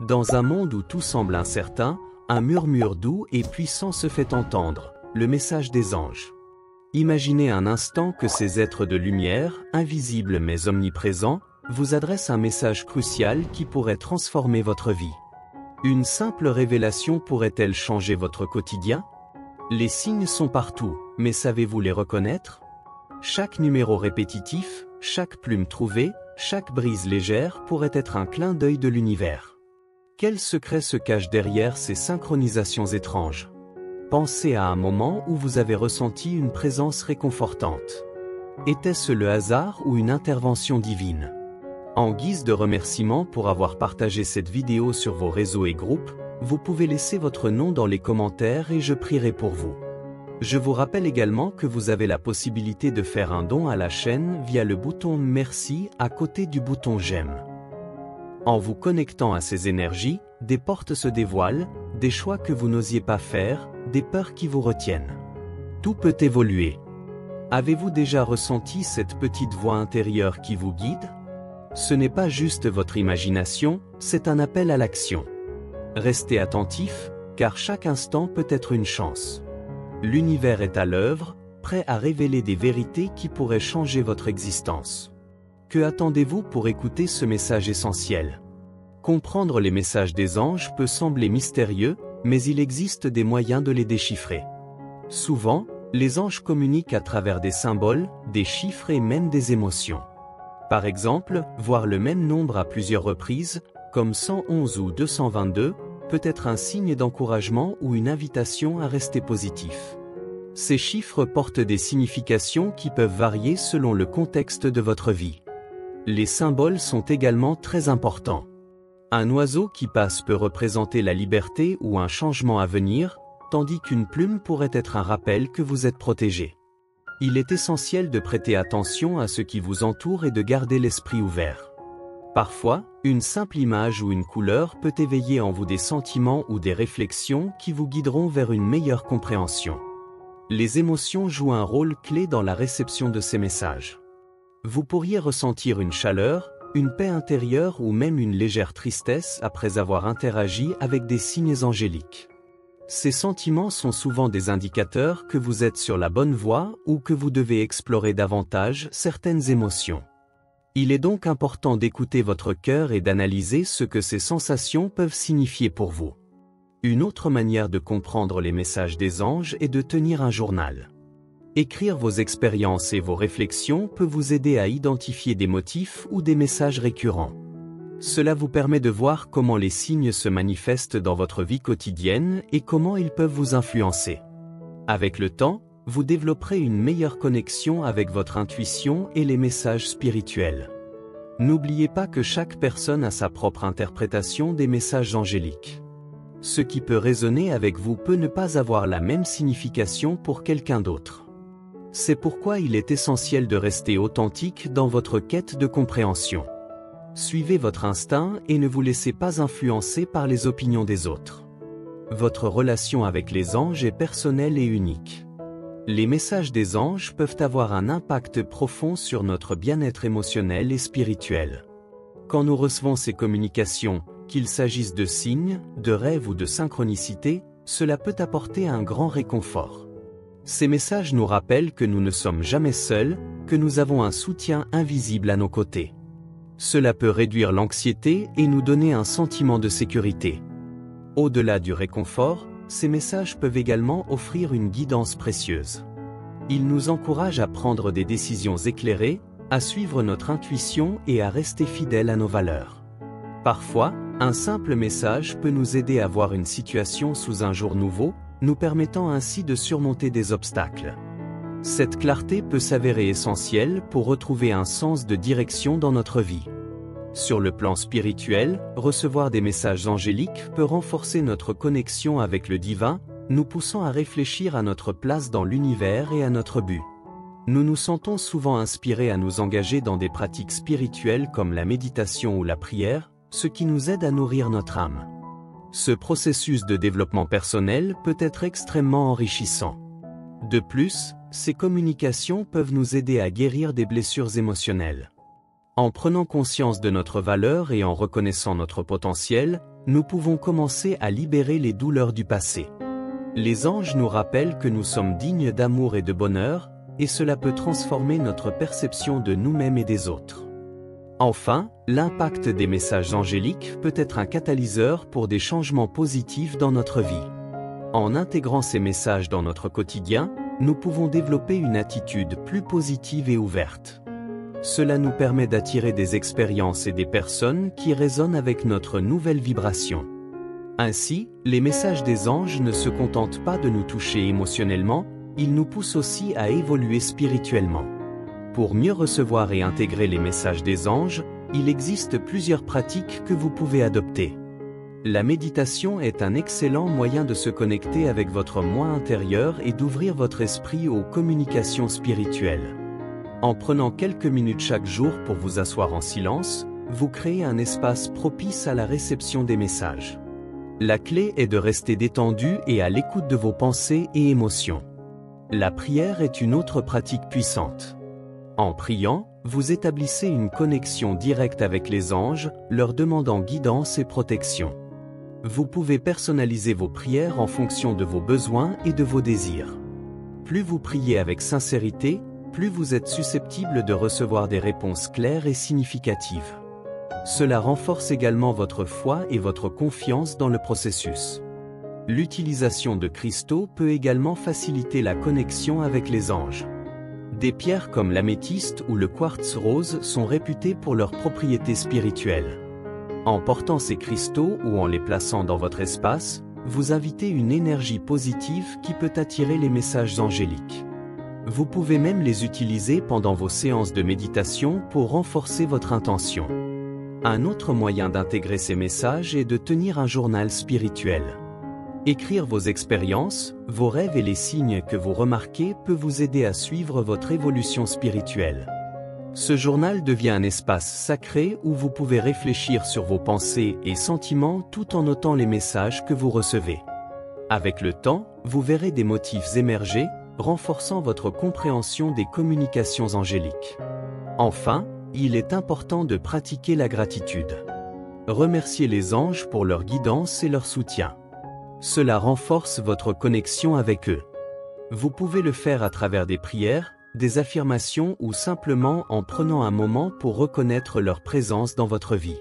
Dans un monde où tout semble incertain, un murmure doux et puissant se fait entendre, le message des anges. Imaginez un instant que ces êtres de lumière, invisibles mais omniprésents, vous adressent un message crucial qui pourrait transformer votre vie. Une simple révélation pourrait-elle changer votre quotidien? Les signes sont partout, mais savez-vous les reconnaître? Chaque numéro répétitif, chaque plume trouvée, chaque brise légère pourrait être un clin d'œil de l'univers. Quel secret se cache derrière ces synchronisations étranges? Pensez à un moment où vous avez ressenti une présence réconfortante. Était-ce le hasard ou une intervention divine? En guise de remerciement pour avoir partagé cette vidéo sur vos réseaux et groupes, vous pouvez laisser votre nom dans les commentaires et je prierai pour vous. Je vous rappelle également que vous avez la possibilité de faire un don à la chaîne via le bouton Merci à côté du bouton J'aime. En vous connectant à ces énergies, des portes se dévoilent, des choix que vous n'osiez pas faire, des peurs qui vous retiennent. Tout peut évoluer. Avez-vous déjà ressenti cette petite voix intérieure qui vous guide? Ce n'est pas juste votre imagination, c'est un appel à l'action. Restez attentif, car chaque instant peut être une chance. L'univers est à l'œuvre, prêt à révéler des vérités qui pourraient changer votre existence. Que attendez-vous pour écouter ce message essentiel? Comprendre les messages des anges peut sembler mystérieux, mais il existe des moyens de les déchiffrer. Souvent, les anges communiquent à travers des symboles, des chiffres et même des émotions. Par exemple, voir le même nombre à plusieurs reprises, comme 111 ou 222, peut être un signe d'encouragement ou une invitation à rester positif. Ces chiffres portent des significations qui peuvent varier selon le contexte de votre vie. Les symboles sont également très importants. Un oiseau qui passe peut représenter la liberté ou un changement à venir, tandis qu'une plume pourrait être un rappel que vous êtes protégé. Il est essentiel de prêter attention à ce qui vous entoure et de garder l'esprit ouvert. Parfois, une simple image ou une couleur peut éveiller en vous des sentiments ou des réflexions qui vous guideront vers une meilleure compréhension. Les émotions jouent un rôle clé dans la réception de ces messages. Vous pourriez ressentir une chaleur, une paix intérieure ou même une légère tristesse après avoir interagi avec des signes angéliques. Ces sentiments sont souvent des indicateurs que vous êtes sur la bonne voie ou que vous devez explorer davantage certaines émotions. Il est donc important d'écouter votre cœur et d'analyser ce que ces sensations peuvent signifier pour vous. Une autre manière de comprendre les messages des anges est de tenir un journal. Écrire vos expériences et vos réflexions peut vous aider à identifier des motifs ou des messages récurrents. Cela vous permet de voir comment les signes se manifestent dans votre vie quotidienne et comment ils peuvent vous influencer. Avec le temps, vous développerez une meilleure connexion avec votre intuition et les messages spirituels. N'oubliez pas que chaque personne a sa propre interprétation des messages angéliques. Ce qui peut résonner avec vous peut ne pas avoir la même signification pour quelqu'un d'autre. C'est pourquoi il est essentiel de rester authentique dans votre quête de compréhension. Suivez votre instinct et ne vous laissez pas influencer par les opinions des autres. Votre relation avec les anges est personnelle et unique. Les messages des anges peuvent avoir un impact profond sur notre bien-être émotionnel et spirituel. Quand nous recevons ces communications, qu'il s'agisse de signes, de rêves ou de synchronicité, cela peut apporter un grand réconfort. Ces messages nous rappellent que nous ne sommes jamais seuls, que nous avons un soutien invisible à nos côtés. Cela peut réduire l'anxiété et nous donner un sentiment de sécurité. Au-delà du réconfort, ces messages peuvent également offrir une guidance précieuse. Ils nous encouragent à prendre des décisions éclairées, à suivre notre intuition et à rester fidèles à nos valeurs. Parfois, un simple message peut nous aider à voir une situation sous un jour nouveau, nous permettant ainsi de surmonter des obstacles. Cette clarté peut s'avérer essentielle pour retrouver un sens de direction dans notre vie. Sur le plan spirituel, recevoir des messages angéliques peut renforcer notre connexion avec le divin, nous poussant à réfléchir à notre place dans l'univers et à notre but. Nous nous sentons souvent inspirés à nous engager dans des pratiques spirituelles comme la méditation ou la prière, ce qui nous aide à nourrir notre âme. Ce processus de développement personnel peut être extrêmement enrichissant. De plus, ces communications peuvent nous aider à guérir des blessures émotionnelles. En prenant conscience de notre valeur et en reconnaissant notre potentiel, nous pouvons commencer à libérer les douleurs du passé. Les anges nous rappellent que nous sommes dignes d'amour et de bonheur, et cela peut transformer notre perception de nous-mêmes et des autres. Enfin, l'impact des messages angéliques peut être un catalyseur pour des changements positifs dans notre vie. En intégrant ces messages dans notre quotidien, nous pouvons développer une attitude plus positive et ouverte. Cela nous permet d'attirer des expériences et des personnes qui résonnent avec notre nouvelle vibration. Ainsi, les messages des anges ne se contentent pas de nous toucher émotionnellement, ils nous poussent aussi à évoluer spirituellement. Pour mieux recevoir et intégrer les messages des anges, il existe plusieurs pratiques que vous pouvez adopter. La méditation est un excellent moyen de se connecter avec votre moi intérieur et d'ouvrir votre esprit aux communications spirituelles. En prenant quelques minutes chaque jour pour vous asseoir en silence, vous créez un espace propice à la réception des messages. La clé est de rester détendu et à l'écoute de vos pensées et émotions. La prière est une autre pratique puissante. En priant, vous établissez une connexion directe avec les anges, leur demandant guidance et protection. Vous pouvez personnaliser vos prières en fonction de vos besoins et de vos désirs. Plus vous priez avec sincérité, plus vous êtes susceptible de recevoir des réponses claires et significatives. Cela renforce également votre foi et votre confiance dans le processus. L'utilisation de cristaux peut également faciliter la connexion avec les anges. Des pierres comme l'améthyste ou le quartz rose sont réputées pour leurs propriétés spirituelles. En portant ces cristaux ou en les plaçant dans votre espace, vous invitez une énergie positive qui peut attirer les messages angéliques. Vous pouvez même les utiliser pendant vos séances de méditation pour renforcer votre intention. Un autre moyen d'intégrer ces messages est de tenir un journal spirituel. Écrire vos expériences, vos rêves et les signes que vous remarquez peut vous aider à suivre votre évolution spirituelle. Ce journal devient un espace sacré où vous pouvez réfléchir sur vos pensées et sentiments tout en notant les messages que vous recevez. Avec le temps, vous verrez des motifs émerger, renforçant votre compréhension des communications angéliques. Enfin, il est important de pratiquer la gratitude. Remerciez les anges pour leur guidance et leur soutien. Cela renforce votre connexion avec eux. Vous pouvez le faire à travers des prières, des affirmations ou simplement en prenant un moment pour reconnaître leur présence dans votre vie.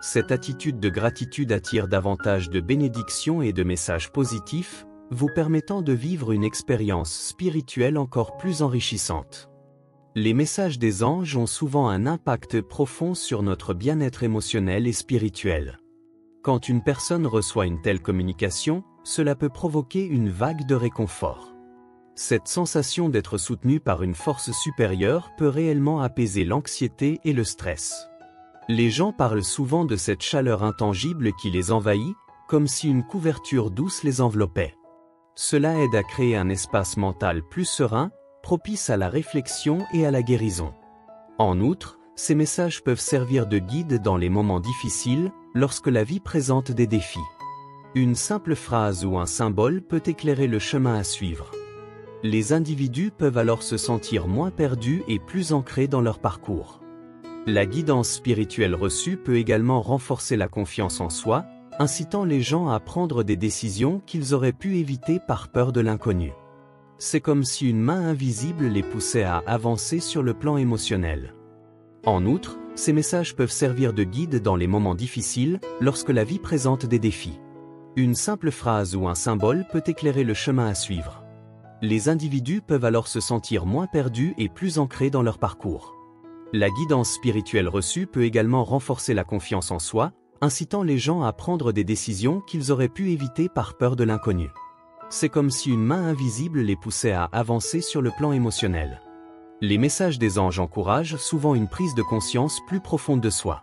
Cette attitude de gratitude attire davantage de bénédictions et de messages positifs, vous permettant de vivre une expérience spirituelle encore plus enrichissante. Les messages des anges ont souvent un impact profond sur notre bien-être émotionnel et spirituel. Quand une personne reçoit une telle communication, cela peut provoquer une vague de réconfort. Cette sensation d'être soutenu par une force supérieure peut réellement apaiser l'anxiété et le stress. Les gens parlent souvent de cette chaleur intangible qui les envahit, comme si une couverture douce les enveloppait. Cela aide à créer un espace mental plus serein, propice à la réflexion et à la guérison. En outre, ces messages peuvent servir de guide dans les moments difficiles, lorsque la vie présente des défis. Une simple phrase ou un symbole peut éclairer le chemin à suivre. Les individus peuvent alors se sentir moins perdus et plus ancrés dans leur parcours. La guidance spirituelle reçue peut également renforcer la confiance en soi, incitant les gens à prendre des décisions qu'ils auraient pu éviter par peur de l'inconnu. C'est comme si une main invisible les poussait à avancer sur le plan émotionnel. En outre, ces messages peuvent servir de guide dans les moments difficiles, lorsque la vie présente des défis. Une simple phrase ou un symbole peut éclairer le chemin à suivre. Les individus peuvent alors se sentir moins perdus et plus ancrés dans leur parcours. La guidance spirituelle reçue peut également renforcer la confiance en soi, incitant les gens à prendre des décisions qu'ils auraient pu éviter par peur de l'inconnu. C'est comme si une main invisible les poussait à avancer sur le plan émotionnel. Les messages des anges encouragent souvent une prise de conscience plus profonde de soi.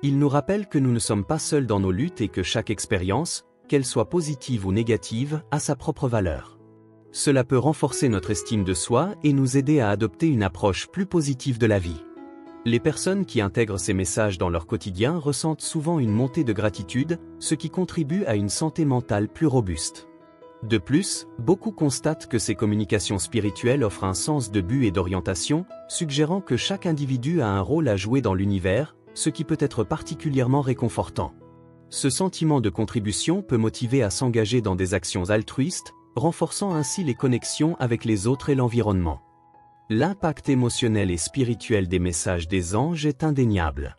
Ils nous rappellent que nous ne sommes pas seuls dans nos luttes et que chaque expérience, qu'elle soit positive ou négative, a sa propre valeur. Cela peut renforcer notre estime de soi et nous aider à adopter une approche plus positive de la vie. Les personnes qui intègrent ces messages dans leur quotidien ressentent souvent une montée de gratitude, ce qui contribue à une santé mentale plus robuste. De plus, beaucoup constatent que ces communications spirituelles offrent un sens de but et d'orientation, suggérant que chaque individu a un rôle à jouer dans l'univers, ce qui peut être particulièrement réconfortant. Ce sentiment de contribution peut motiver à s'engager dans des actions altruistes, renforçant ainsi les connexions avec les autres et l'environnement. L'impact émotionnel et spirituel des messages des anges est indéniable.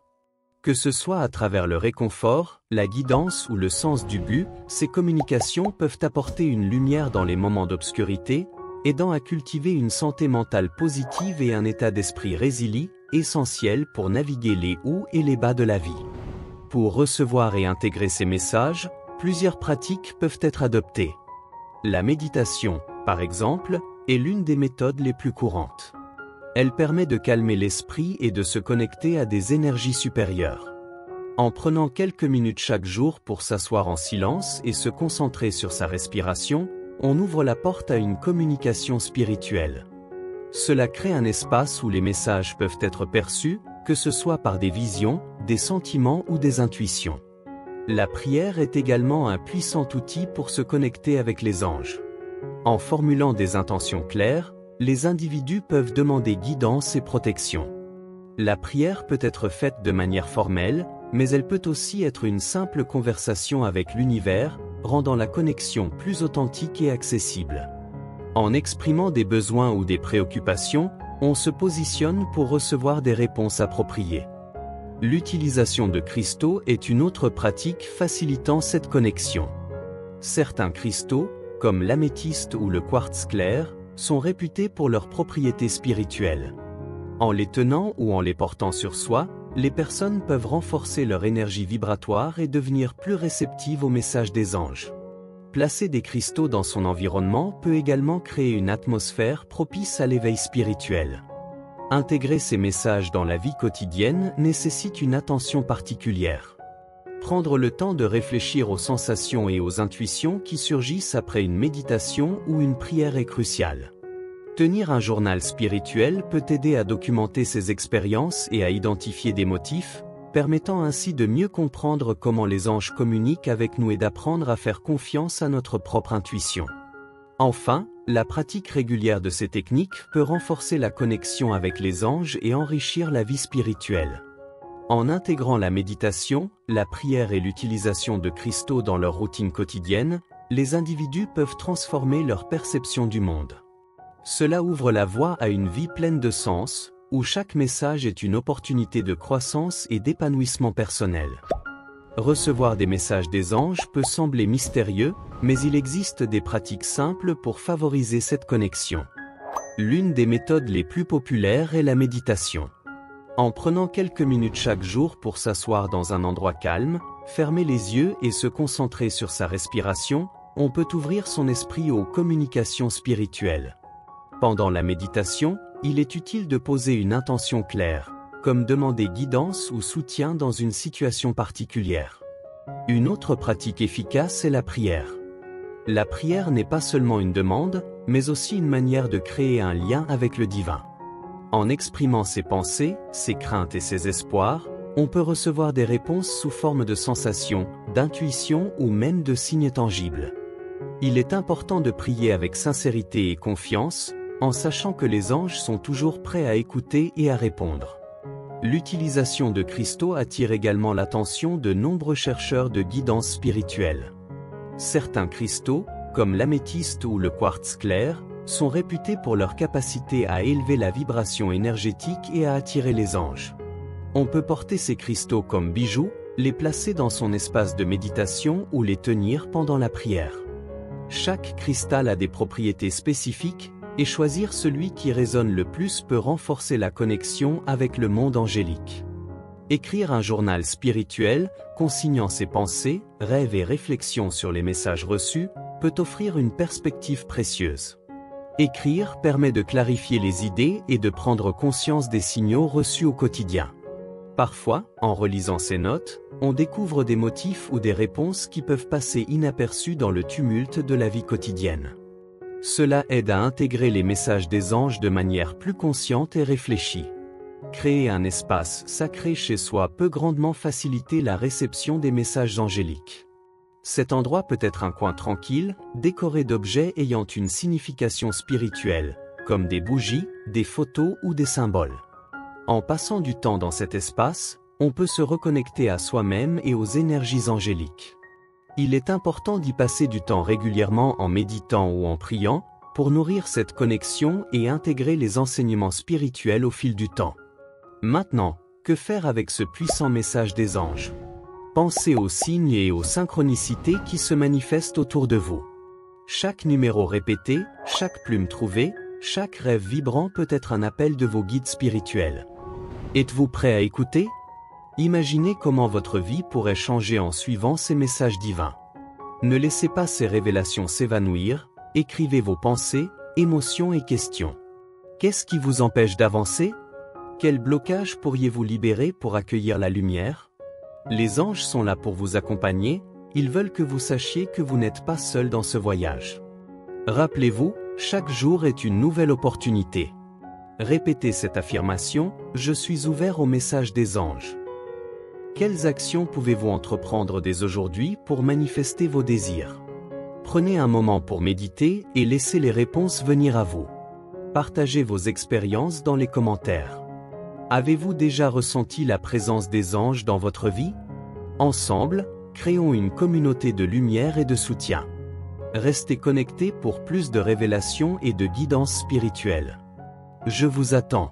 Que ce soit à travers le réconfort, la guidance ou le sens du but, ces communications peuvent apporter une lumière dans les moments d'obscurité, aidant à cultiver une santé mentale positive et un état d'esprit résilient, essentiel pour naviguer les hauts et les bas de la vie. Pour recevoir et intégrer ces messages, plusieurs pratiques peuvent être adoptées. La méditation, par exemple, est l'une des méthodes les plus courantes. Elle permet de calmer l'esprit et de se connecter à des énergies supérieures. En prenant quelques minutes chaque jour pour s'asseoir en silence et se concentrer sur sa respiration, on ouvre la porte à une communication spirituelle. Cela crée un espace où les messages peuvent être perçus, que ce soit par des visions, des sentiments ou des intuitions. La prière est également un puissant outil pour se connecter avec les anges. En formulant des intentions claires, les individus peuvent demander guidance et protection. La prière peut être faite de manière formelle, mais elle peut aussi être une simple conversation avec l'univers, rendant la connexion plus authentique et accessible. En exprimant des besoins ou des préoccupations, on se positionne pour recevoir des réponses appropriées. L'utilisation de cristaux est une autre pratique facilitant cette connexion. Certains cristaux, comme l'améthyste ou le quartz clair, sont réputés pour leurs propriétés spirituelles. En les tenant ou en les portant sur soi, les personnes peuvent renforcer leur énergie vibratoire et devenir plus réceptives aux messages des anges. Placer des cristaux dans son environnement peut également créer une atmosphère propice à l'éveil spirituel. Intégrer ces messages dans la vie quotidienne nécessite une attention particulière. Prendre le temps de réfléchir aux sensations et aux intuitions qui surgissent après une méditation ou une prière est crucial. Tenir un journal spirituel peut aider à documenter ses expériences et à identifier des motifs, permettant ainsi de mieux comprendre comment les anges communiquent avec nous et d'apprendre à faire confiance à notre propre intuition. Enfin, la pratique régulière de ces techniques peut renforcer la connexion avec les anges et enrichir la vie spirituelle. En intégrant la méditation, la prière et l'utilisation de cristaux dans leur routine quotidienne, les individus peuvent transformer leur perception du monde. Cela ouvre la voie à une vie pleine de sens, où chaque message est une opportunité de croissance et d'épanouissement personnel. Recevoir des messages des anges peut sembler mystérieux, mais il existe des pratiques simples pour favoriser cette connexion. L'une des méthodes les plus populaires est la méditation. En prenant quelques minutes chaque jour pour s'asseoir dans un endroit calme, fermer les yeux et se concentrer sur sa respiration, on peut ouvrir son esprit aux communications spirituelles. Pendant la méditation, il est utile de poser une intention claire, comme demander guidance ou soutien dans une situation particulière. Une autre pratique efficace est la prière. La prière n'est pas seulement une demande, mais aussi une manière de créer un lien avec le divin. En exprimant ses pensées, ses craintes et ses espoirs, on peut recevoir des réponses sous forme de sensations, d'intuitions ou même de signes tangibles. Il est important de prier avec sincérité et confiance, en sachant que les anges sont toujours prêts à écouter et à répondre. L'utilisation de cristaux attire également l'attention de nombreux chercheurs de guidance spirituelle. Certains cristaux, comme l'améthyste ou le quartz clair, sont réputés pour leur capacité à élever la vibration énergétique et à attirer les anges. On peut porter ces cristaux comme bijoux, les placer dans son espace de méditation ou les tenir pendant la prière. Chaque cristal a des propriétés spécifiques, et choisir celui qui résonne le plus peut renforcer la connexion avec le monde angélique. Écrire un journal spirituel, consignant ses pensées, rêves et réflexions sur les messages reçus, peut offrir une perspective précieuse. Écrire permet de clarifier les idées et de prendre conscience des signaux reçus au quotidien. Parfois, en relisant ces notes, on découvre des motifs ou des réponses qui peuvent passer inaperçus dans le tumulte de la vie quotidienne. Cela aide à intégrer les messages des anges de manière plus consciente et réfléchie. Créer un espace sacré chez soi peut grandement faciliter la réception des messages angéliques. Cet endroit peut être un coin tranquille, décoré d'objets ayant une signification spirituelle, comme des bougies, des photos ou des symboles. En passant du temps dans cet espace, on peut se reconnecter à soi-même et aux énergies angéliques. Il est important d'y passer du temps régulièrement en méditant ou en priant, pour nourrir cette connexion et intégrer les enseignements spirituels au fil du temps. Maintenant, que faire avec ce puissant message des anges? Pensez aux signes et aux synchronicités qui se manifestent autour de vous. Chaque numéro répété, chaque plume trouvée, chaque rêve vibrant peut être un appel de vos guides spirituels. Êtes-vous prêt à écouter? Imaginez comment votre vie pourrait changer en suivant ces messages divins. Ne laissez pas ces révélations s'évanouir, écrivez vos pensées, émotions et questions. Qu'est-ce qui vous empêche d'avancer? Quel blocage pourriez-vous libérer pour accueillir la lumière? Les anges sont là pour vous accompagner, ils veulent que vous sachiez que vous n'êtes pas seul dans ce voyage. Rappelez-vous, chaque jour est une nouvelle opportunité. Répétez cette affirmation, je suis ouvert au message des anges. Quelles actions pouvez-vous entreprendre dès aujourd'hui pour manifester vos désirs? Prenez un moment pour méditer et laissez les réponses venir à vous. Partagez vos expériences dans les commentaires. Avez-vous déjà ressenti la présence des anges dans votre vie? Ensemble, créons une communauté de lumière et de soutien. Restez connectés pour plus de révélations et de guidance spirituelle. Je vous attends.